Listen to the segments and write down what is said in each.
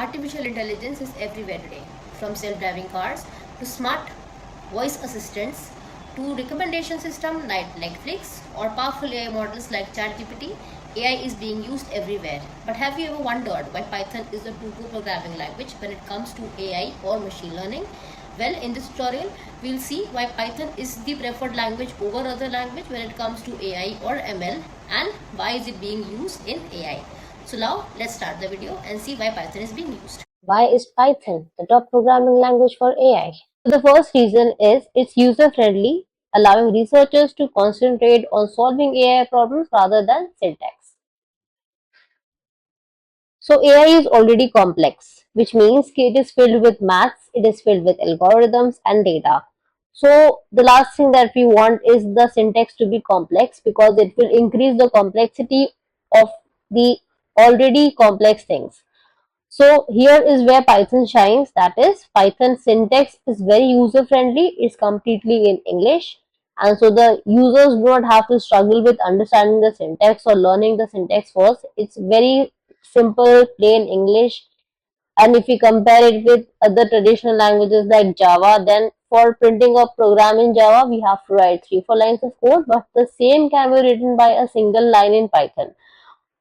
Artificial intelligence is everywhere today, from self-driving cars to smart voice assistants to recommendation system like Netflix or powerful AI models like ChatGPT. AI is being used everywhere. But have you ever wondered why Python is the go-to programming language when it comes to AI or machine learning? Well, in this tutorial, we'll see why Python is the preferred language over other language when it comes to AI or ML, and why is it being used in AI. So now let's start the video and see why Python is being used. Why is Python the top programming language for AI? The first reason is it's user-friendly, allowing researchers to concentrate on solving AI problems rather than syntax. So AI is already complex, which means it is filled with maths, it is filled with algorithms and data. So the last thing that we want is the syntax to be complex, because it will increase the complexity of the already complex things. So here is where Python shines. That is, Python syntax is very user friendly. It's completely in English, and so the users do not have to struggle with understanding the syntax or learning the syntax first. It's very simple, plain English. And if we compare it with other traditional languages like Java, then for printing a program in Java, we have to write 3-4 lines of code, but the same can be written by a single line in Python.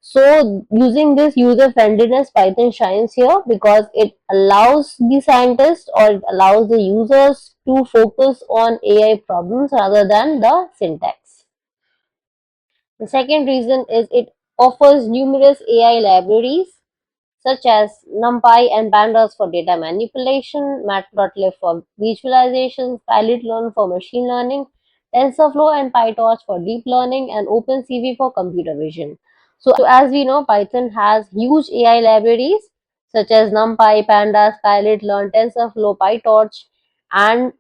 So using this user friendliness, Python shines here because it allows the scientists, or it allows the users to focus on AI problems rather than the syntax. The second reason is it offers numerous AI libraries such as NumPy and Pandas for data manipulation, Matplotlib for visualization, Scikit-learn for machine learning, TensorFlow and PyTorch for deep learning, and OpenCV for computer vision. So as we know, Python has huge AI libraries such as NumPy, Pandas, Scikit-learn, TensorFlow, PyTorch, and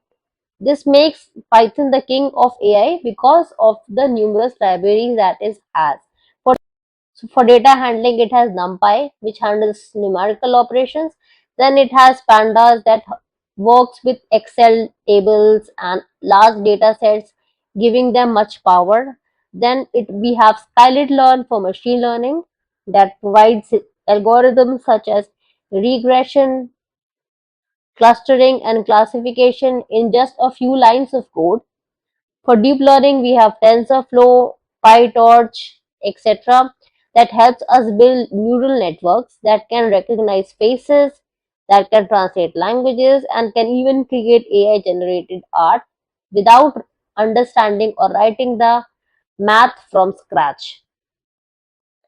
this makes Python the king of AI because of the numerous libraries that it has. For data handling, it has NumPy, which handles numerical operations. Then it has Pandas that works with Excel tables and large data sets, giving them much power. Then we have Scikit-learn for machine learning that provides algorithms such as regression, clustering, and classification in just a few lines of code. For deep learning, we have TensorFlow, PyTorch, etc. that helps us build neural networks that can recognize faces, that can translate languages, and can even create AI generated art without understanding or writing the math from scratch.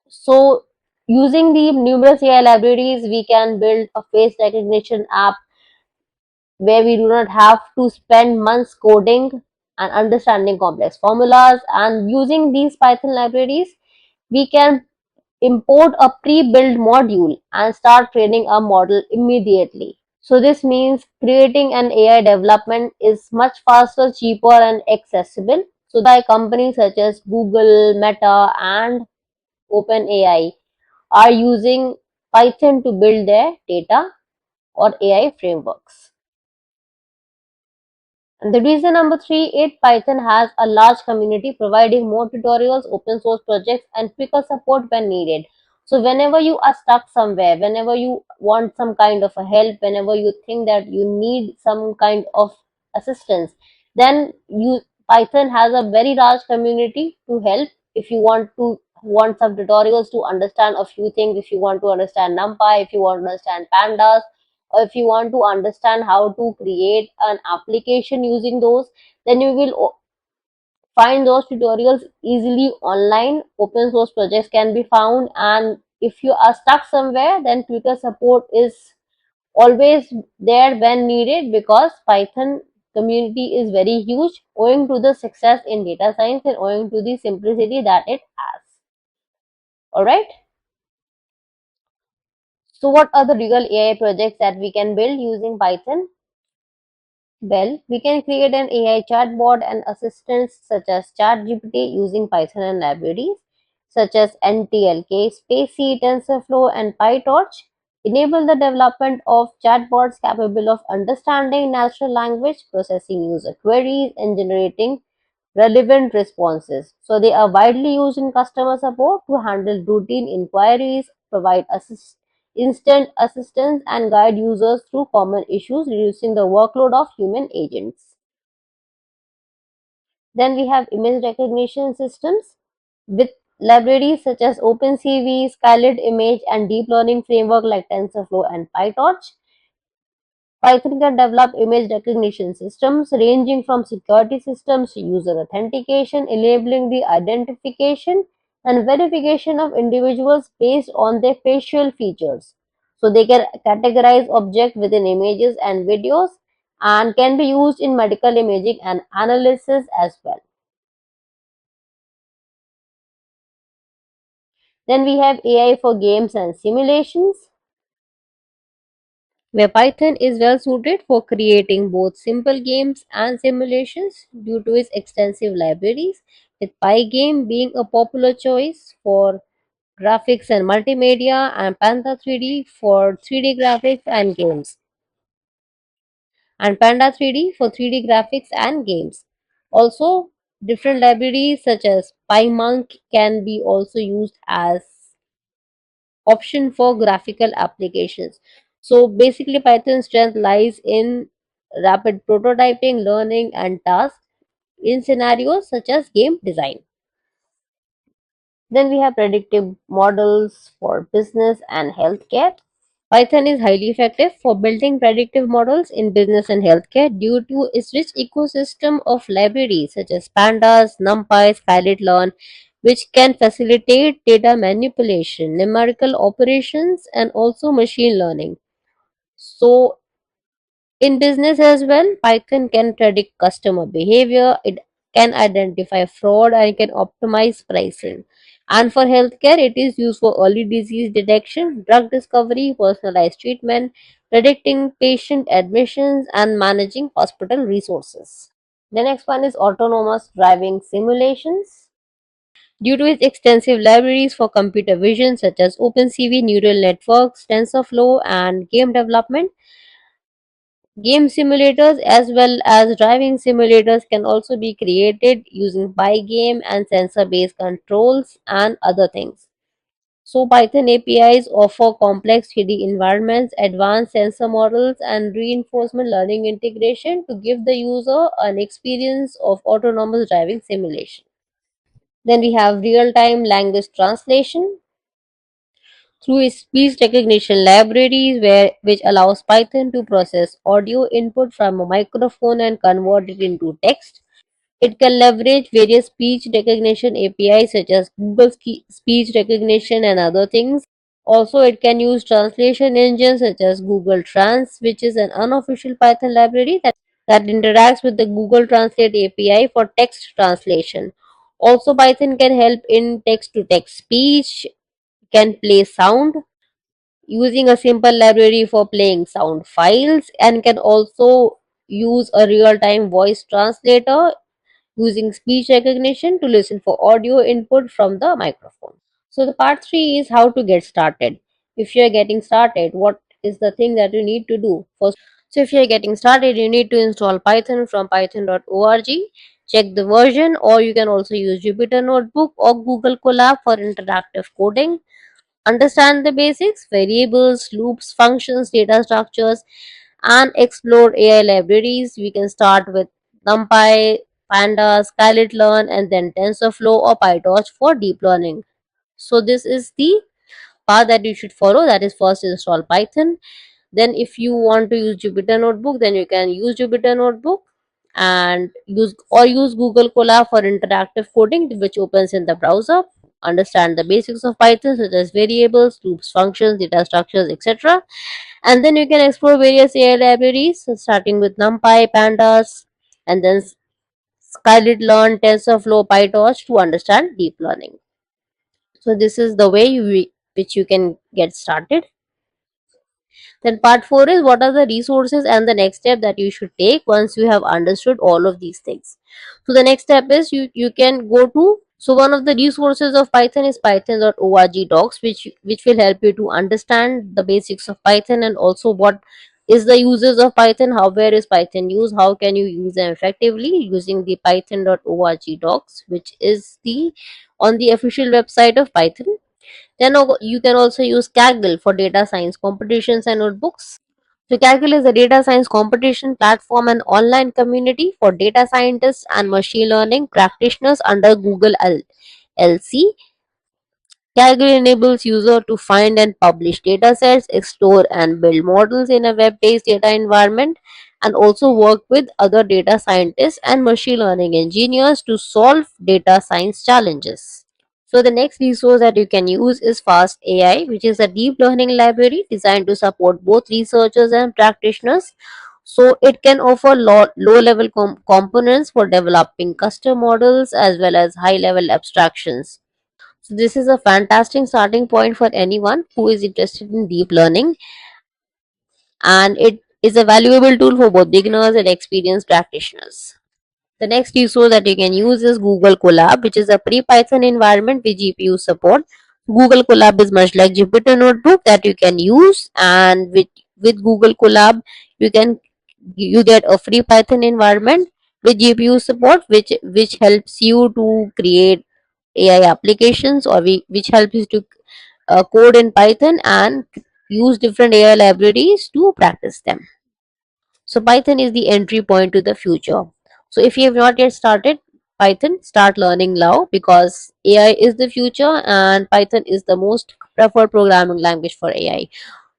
So, using the numerous AI libraries, we can build a face recognition app where we do not have to spend months coding and understanding complex formulas. And using these Python libraries, we can import a pre-built module and start training a model immediately. So this means creating an AI development is much faster, cheaper, and accessible. So by companies such as Google, Meta, and OpenAI are using Python to build their data or AI frameworks. And the reason number three is Python has a large community providing more tutorials, open source projects, and quicker support when needed. So whenever you are stuck somewhere, whenever you want some kind of a help, whenever you think that you need some kind of assistance, then Python has a very large community to help. If you want some tutorials to understand a few things, if you want to understand NumPy, if you want to understand Pandas, or if you want to understand how to create an application using those, then you will find those tutorials easily online. Open source projects can be found, and if you are stuck somewhere, then quicker support is always there when needed, because Python community is very huge owing to the success in data science and owing to the simplicity that it has. All right, so what are the real AI projects that we can build using Python? Well, we can create an AI chatbot and assistants such as ChatGPT using Python and libraries such as NTLK, Spacy, TensorFlow, and PyTorch. Enable the development of chatbots capable of understanding natural language, processing user queries, and generating relevant responses. So they are widely used in customer support to handle routine inquiries, provide instant assistance and guide users through common issues, reducing the workload of human agents. Then we have image recognition systems with libraries such as OpenCV, Skylit Image, and deep learning framework like TensorFlow and PyTorch. Python can develop image recognition systems ranging from security systems to user authentication, enabling the identification and verification of individuals based on their facial features. So they can categorize objects within images and videos and can be used in medical imaging and analysis as well. Then we have AI for games and simulations, where Python is well suited for creating both simple games and simulations due to its extensive libraries, with Pygame being a popular choice for graphics and multimedia, and Panda 3D for 3D graphics and games, and Panda 3D for 3D graphics and games. Also, different libraries such as PyMonk can be also used as option for graphical applications. So basically Python's strength lies in rapid prototyping, learning and tasks in scenarios such as game design. Then we have predictive models for business and healthcare. Python is highly effective for building predictive models in business and healthcare due to its rich ecosystem of libraries such as Pandas, NumPy, Scikit-learn, which can facilitate data manipulation, numerical operations, and also machine learning. So, in business as well, Python can predict customer behavior, it can identify fraud, and it can optimize pricing. And for healthcare, it is used for early disease detection, drug discovery, personalized treatment, predicting patient admissions, and managing hospital resources. The next one is autonomous driving simulations. Due to its extensive libraries for computer vision such as OpenCV, neural networks, TensorFlow, and game development, game simulators as well as driving simulators can also be created using Pygame and sensor-based controls and other things. So Python APIs offer complex 3D environments, advanced sensor models, and reinforcement learning integration to give the user an experience of autonomous driving simulation. Then we have real-time language translation through its speech recognition libraries which allows Python to process audio input from a microphone and convert it into text. It can leverage various speech recognition APIs such as Google Speech Recognition and other things. Also, it can use translation engines such as Google Trans, which is an unofficial Python library that interacts with the Google Translate API for text translation. Also, Python can help in text to text speech, can play sound using a simple library for playing sound files, and can also use a real-time voice translator using speech recognition to listen for audio input from the microphone. So the part 3 is how to get started. If you are getting started, what is the thing that you need to do? First, so if you are getting started, you need to install Python from python.org. Check the version, or you can also use Jupyter Notebook or Google Colab for interactive coding. Understand the basics, variables, loops, functions, data structures, and explore AI libraries. We can start with NumPy, Pandas, Scikit-learn, and then TensorFlow or PyTorch for deep learning. So this is the path that you should follow. That is, first install Python. Then if you want to use Jupyter Notebook, then you can use Jupyter Notebook and use Google Colab for interactive coding, which opens in the browser. Understand the basics of Python such as variables, loops, functions, data structures, etc. And then you can explore various AI libraries, starting with NumPy, Pandas, and then Scikit-learn, TensorFlow, PyTorch to understand deep learning. So this is the way which you can get started. Then part 4 is what are the resources and the next step that you should take once you have understood all of these things. So the next step is you can go to, so one of the resources of Python is python.org docs, which will help you to understand the basics of Python and also what is the uses of Python, how where is Python used, how can you use them effectively using the python.org docs, which is the on the official website of Python. Then you can also use Kaggle for data science competitions and notebooks. So Kaggle is a data science competition platform and online community for data scientists and machine learning practitioners under Google LC. Kaggle enables users to find and publish datasets, explore and build models in a web-based data environment, and also work with other data scientists and machine learning engineers to solve data science challenges. So the next resource that you can use is Fast AI, which is a deep learning library designed to support both researchers and practitioners. So it can offer low level components for developing custom models as well as high level abstractions. So this is a fantastic starting point for anyone who is interested in deep learning, and it is a valuable tool for both beginners and experienced practitioners. The next resource that you can use is Google Colab, which is a pre-Python environment with GPU support. Google Colab is much like Jupyter Notebook that you can use, and with Google Colab, you get a free Python environment with GPU support, which helps you to create AI applications, or which helps you to code in Python and use different AI libraries to practice them. So Python is the entry point to the future. So if you have not yet started Python, start learning now, because AI is the future and Python is the most preferred programming language for AI.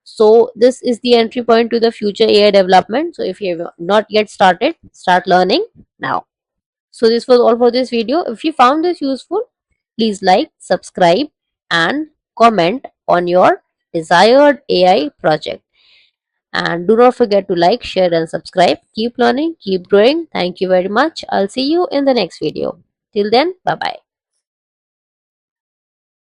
So this is the entry point to the future AI development. So if you have not yet started, start learning now. So this was all for this video. If you found this useful, please like, subscribe and comment on your desired AI project. And do not forget to like, share, and subscribe. Keep learning, keep growing. Thank you very much. I'll see you in the next video. Till then, bye bye.